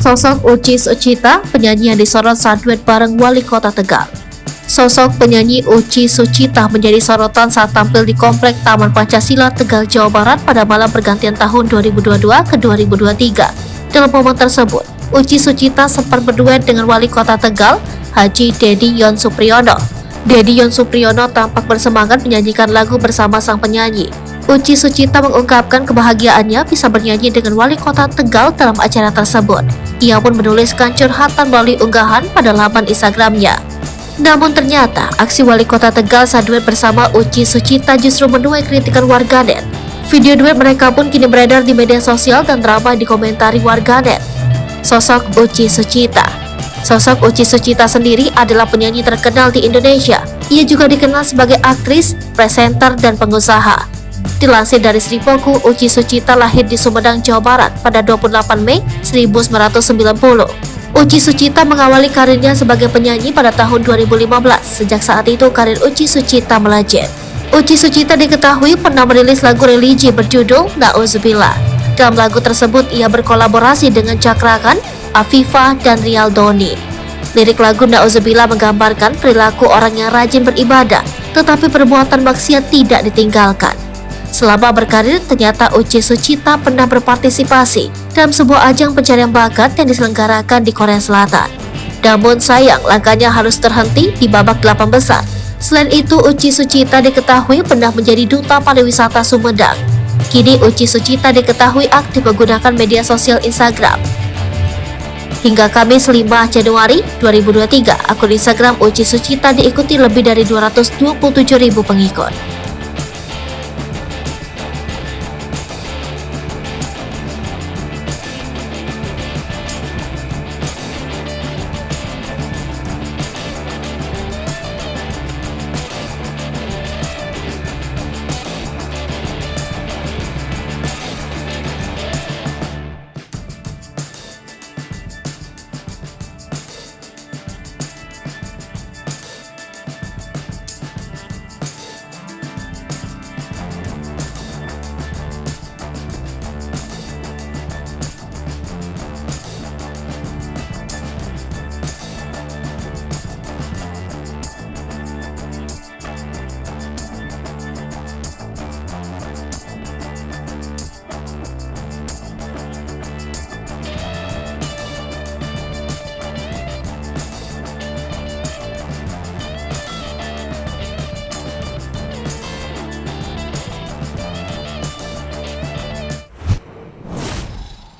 Sosok Uci Sucita, penyanyi yang disorot saat duet bareng Wali Kota Tegal. Sosok penyanyi Uci Sucita menjadi sorotan saat tampil di Komplek Taman Pancasila, Tegal, Jawa Barat pada malam pergantian tahun 2022 ke 2023. Dalam momen tersebut, Uci Sucita sempat berduet dengan Wali Kota Tegal, Haji Dedi Yon Supriyono. Dedi Yon Supriyono tampak bersemangat menyanyikan lagu bersama sang penyanyi. Uci Sucita mengungkapkan kebahagiaannya bisa bernyanyi dengan Wali Kota Tegal dalam acara tersebut. Ia pun menuliskan curhatan melalui unggahan pada laman Instagramnya. Namun ternyata, aksi Wali Kota Tegal saat duet bersama Uci Sucita justru menuai kritikan warganet. Video duet mereka pun kini beredar di media sosial dan ramai dikomentari warganet. Sosok Uci Sucita. Sosok Uci Sucita sendiri adalah penyanyi terkenal di Indonesia. Ia juga dikenal sebagai aktris, presenter, dan pengusaha. Dilansir dari Sripoku, Uci Sucita lahir di Sumedang, Jawa Barat pada 28 Mei 1990. Uci Sucita mengawali karirnya sebagai penyanyi pada tahun 2015. Sejak saat itu, karir Uci Sucita melejit. Uci Sucita diketahui pernah merilis lagu religi berjudul Nauzubillah. Dalam lagu tersebut, ia berkolaborasi dengan Cakrakan, Afifah, dan Rial Doni. Lirik lagu Nauzubillah menggambarkan perilaku orang yang rajin beribadah, tetapi perbuatan maksiat tidak ditinggalkan. Selama berkarir, ternyata Uci Sucita pernah berpartisipasi dalam sebuah ajang pencarian bakat yang diselenggarakan di Korea Selatan. Namun sayang, langkahnya harus terhenti di babak 8 besar. Selain itu, Uci Sucita diketahui pernah menjadi duta pariwisata Sumedang. Kini Uci Sucita diketahui aktif menggunakan media sosial Instagram. Hingga Kamis 5 Januari 2023, akun Instagram Uci Sucita diikuti lebih dari 227.000 pengikut.